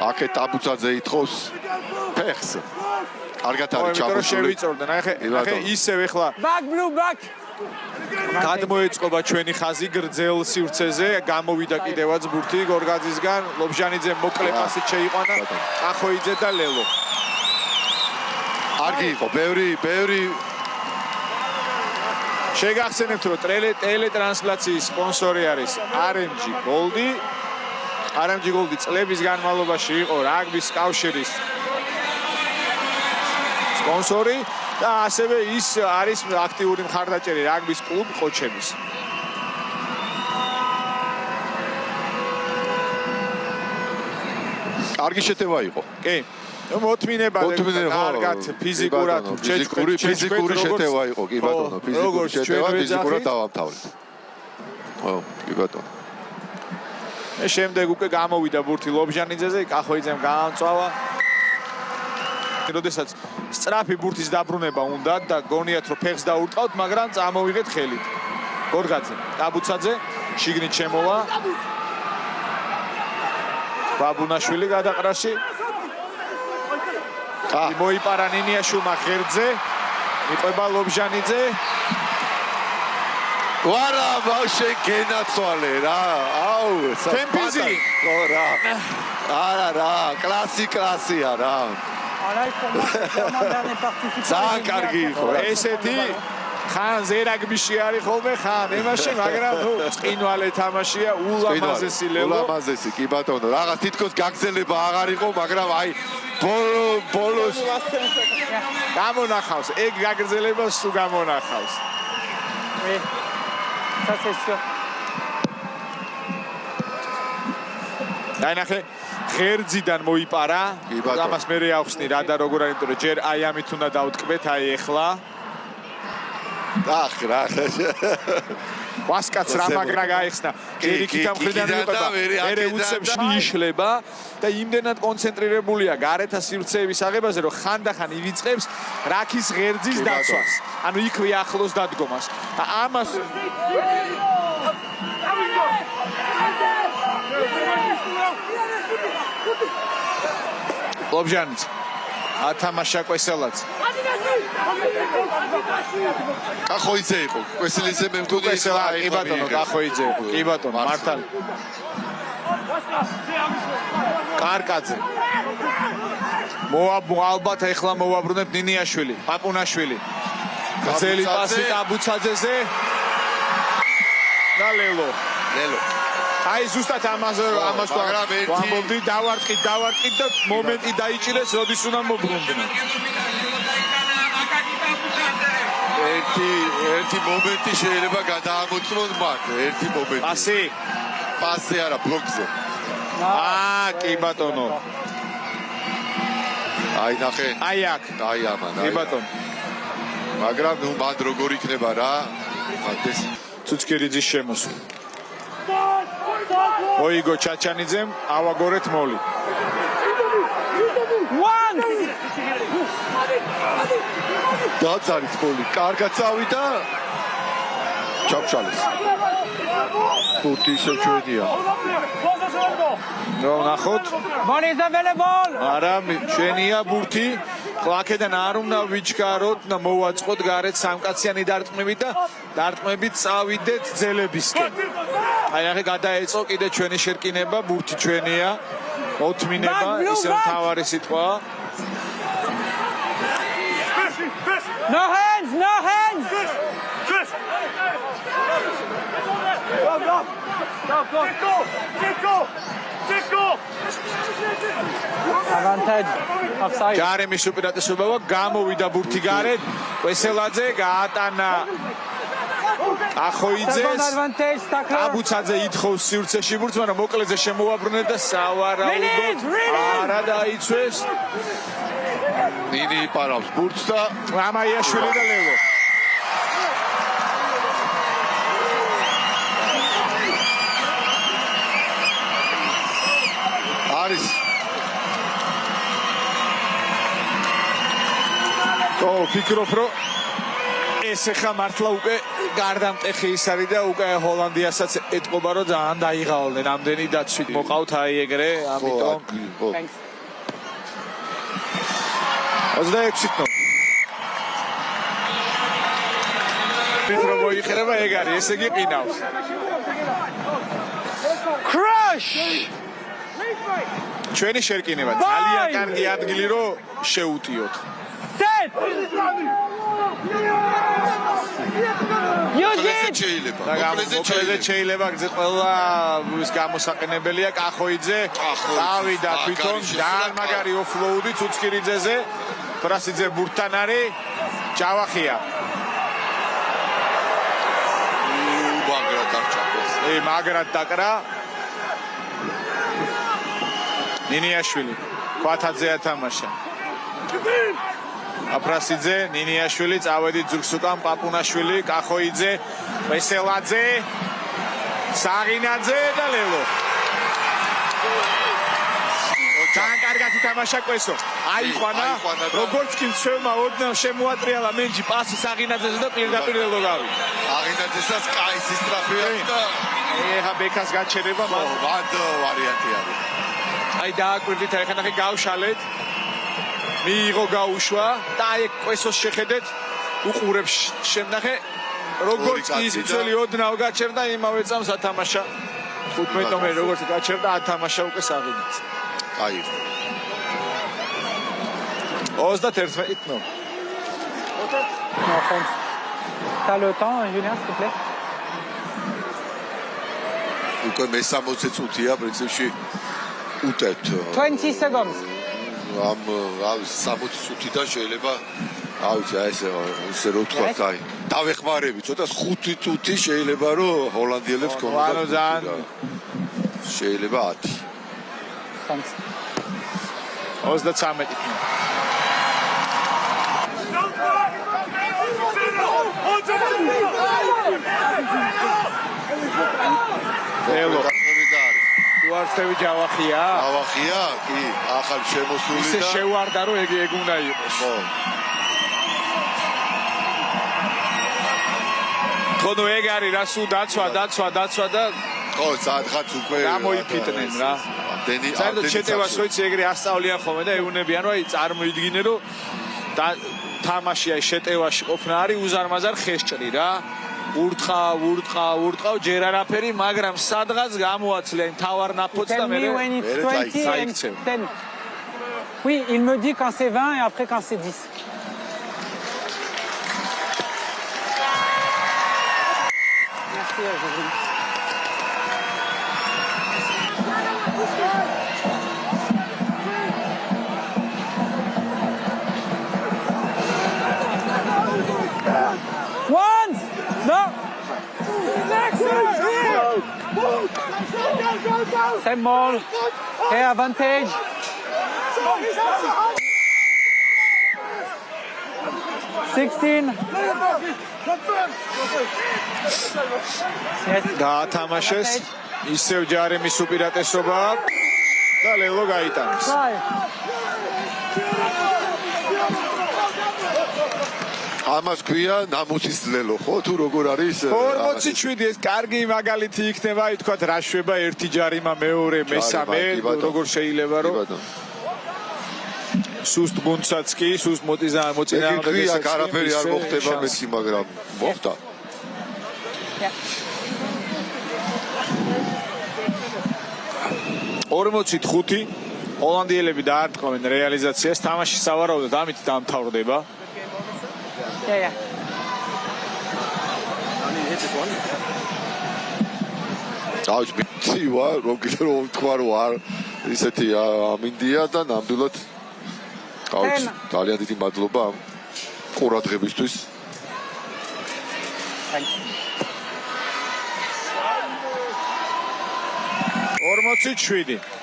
აქეთ აბუცაძე ითხოვს ფეხს. კარგად არის ჩამოშული. შევიწორდნენ. ახე ისევ ეხლა back blue back. გადმოეწყობა ჩვენი ხაზი გრძელ სივრცეზე, გამოვიდა კიდევაც ბურთი გორგაძისგან, ლობჟანიძე მოკლე პასით შეიყვანა, ახოიძე და ლელო. კარგი იყო, ბევრი შეგახსენებთ, რომ ტელეტრანსლაციის სპონსორი არის RMG Gold-ი. RMG Gold-ი წლების განმავლობაში იყო რაგბის კავშირის სპონსორი და ასევე ის არის აქტიური მხარდაჭერი რაგბის კლუბ ყოჩების. კარგი შეტევა იყო. კი. მოთმინება კარგად ფიზიკურად ფიზიკური შეტევა იყო, კი ბატონო, ფიზიკური შეტევა, ფიზიკურად დავამთავრეთ. ხო, კი ბატონო. შემდეგ უკვე გამოვიდა ბურთი ლობჟანიძეზე, კახოიძემ გაამწვავა. როდესაც სწრაფი ბურთის დაბრუნება უნდა და გონიათ რომ ფეხს დაურტყავთ, მაგრამ წამოვიღეთ ხელით. გორგაძე, აბუცაძე, შიგნით შემოვა. ბაბუნაშვილი გადაყრაში. მოიპარა ნინიაშვილმა ღერძზე. იყვება ლობჟანიძე. ვარა, ბავშვი გენაცვალე რა. აუ, თემპიზი. ხო რა. არა, კლასია რა. ძალიან კარგი იყო. ესეთი ხან ზერაგბიში არის ხოლმე ხან ემაში, მაგრამ თუ წინვალე თამაშია, ულამაზესი ლელო. ულამაზესი, კი ბატონო. რაღაც თითქოს გაგზელება აღარ იყო, მაგრამ აი ბოლოს გამონახავს, ეგ გაგრძელებას თუ გამონახავს. დაინახე ღერძიდან მოიპარა, ამას მე ახსნი რა და როგორ არის, იმიტომ რომ ჯერ აი ამით უნდა დავტკბეთ, აი ეხლა. რა. ვასკაც რა მაგრა გაიხსნა. ჯერიქით ამ ხრიდან მიყვება. მე უცებში იშლება და იმდენად კონცენტრირებულია გარეთა სივრცეების აღებაზე, რომ ხანდახან ივიწყებს რაქის ღერძის დაცვას. ანუ იქვე ახლოს დადგომას. და ამას ლობჟანიძე ათამაშა კვესელაძე. კახოიძე იყო. კვესელიძე მე მგონი კი ბატონო, კახოიძე იყო. კი ბატონო, მართალი. კარკაძე. ალბათ ეხლა მოვაბრუნებთ ნინიაშვილი, პაპუნაშვილი. გრძელი პასი აბუცაძეზე. და ლელო. აი ზუსტად ამას ვამბობდი, დავარტყით და მომენტი დაიჭირეს, როდის უნდა მოbrunდნენ. ერთი მომენტი შეიძლება გადაამოწმონ მაგ, ერთი მომენტი. პასი არა, ბლოკზე. კი ბატონო. აი ნახე. აი აქ. აი ამან. კი ბატონო. მაგრამ ნუ მან როგორ იქნება რა? ეს ცუცკერიძის შემოსვლა. მოიგო ჩაჩანიძემ, ავაგორეთ მოლი. დაძარით მოლი, კარგად წავიდა. ჩაფშალეს. ბურთი ისევ ჩვენია. ნახოთ. Ball is available. არა, ჩვენია ბურთი. აქედან არ უნდა ვიჩქაროთ და მოვაწყოთ გარეთ სამკაციანი დარტყმებით და დარტყმებით წავიდეთ ძელებისკენ. აი ახლა გადაეწყო კიდე ჩვენი შერკინება, ბურთი ჩვენია. მოთმინება, ისე მთავარი სიტყვა. No hands. Go. Advantage offside. ჯარემის უპირატესობა გამოვიდა ბურთი გარეთ. კვესელაძე გაატანა ახოიძეს. აბუცაძე ითხოვს სივრცეში ბურთს, მაგრამ მოკლეზე შემოვაბრუნეთ და სავარაუდოდ არა დაიცვეს. ნინი იპარავს ბურთს და რამაიაშვილი და ლელო. არის ვფიქრობ, რომ ეს ახლა მართლა უკვე გარდამტეხი ის არის და უკვე ჰოლანდიასაც ეთყობა რომ ძალიან დაიღალნენ ამდენი დაცვით მოყავთ აი ეგრე ამიტომ 26 ნო პეტრო მოიხერება ეგ არის ესე იგი ყინავს Crush! ჩვენი შერკინება ძალიან კარგი ადგილი რომ შეუტიოთ Set! You did! მოკლეზე შეიძლება გზე ყველა ის გამოსაყენებელია კახოიძე დავიდა თვითონ ძალიან მაგარი ოფლოუდი ცუცკირიძეზე პრასიძე ბურთთან არის ჯავახია მაგრად დაკრა ნინიაშვილი კვათაძე ათამაშა აფრასიძე ნინიაშვილი წავედით ზურგს უკან პაპუნაშვილი კახოიძე ვესელაძე საღინაძე და ლელო ძალიან კარგად ითამაშა კვესო აიყვანა როგორც კი მცველმა ოდნავ შემოატრიალა მენჯი პასი საღინაძეზე და პირდაპირ ლელო გავიდა აღინაძესაც კაისი სტრაფია და ეხა ბეკას გაჩერება ვად ვარიანტი არის აი დააკვირდით აი ხანახი გავშალეთ მიიღო გაუშვა და აი კვესოს შეხედეთ უყურებს შემნახე როგორც ის ძველი ოდნავ გაჩერდა იმავე წამს ათამაშა 15 ნომერი როგორც გაჩერდა ათამაშა უკვე საღინაძე აი 31 ნო No offense. T'as le temps, Julien, s'il te plaît? უკვე მე-60 წუთია პრინციპში უტევთ 20 seconds. ამ 60 წუთიდან შეიძლება ავიცი აი ესე რო თქვა აი დავეხმარები ცოტა 5 წუთი შეიძლება რომ ჰოლანდიელებს ანუ ძალიან შეიძლება 10 Thanks. 33 ნო ელო უარსევი ჯავახია ჯავახია კი ახალი შემოსული და ისე შევარდა რომ ეგ უნდა იყოს ხო ნუ ეგ არის რა სულ დაცვა და ხო საათღაც უკვე გამოიფიტნენ რა საერთოდ შეტევას როიცი ეგრე ასწავლიან ხოლმე და ეუნებიან რომ აი წარმოიდგინე რომ თამაში აი შეტევაში ყოფნა არის უზარმაზარ ხესჭრი რა ურტყავ ჯერ არაფერი მაგრამ სადღაც გამოაცლია იმ თავარ ნაფოც და მე When it's 20 and 10. Oui, il me dit quand c'est 20 et après quand c'est 10. Merci, Jésus. Once! No! Same ball. Okay, advantage. Yes. გაათამაშეს ისევ ჯარემის უპირატესობა და ლელო გაიტანეს ამას ქვია ნამუსის ლელო ხო თუ როგორ არის 47 ეს კარგი მაგალითი იქნება აი თქვა რა შვება ერთი ჯარიმა მეორე მესამე როგორ შეიძლება რომ სუსტ გუნდსაც კი სუსტ მოწინააღმდეგესაც არაფერი არ მოხდება მესი მაგრამ მოხდა 45 ჰოლანდიელები დაარტყმენ რეალიზაციას თამაში სავარაუდოდ ამით დამთავრდება Yeah. აუც მიცივა რომ კიდე რომ თქვა რომ არ ისეთი ამინდია და ნამდვილად აუც ძალიან დიდი მადლობა ამ ყურადღებისთვის 47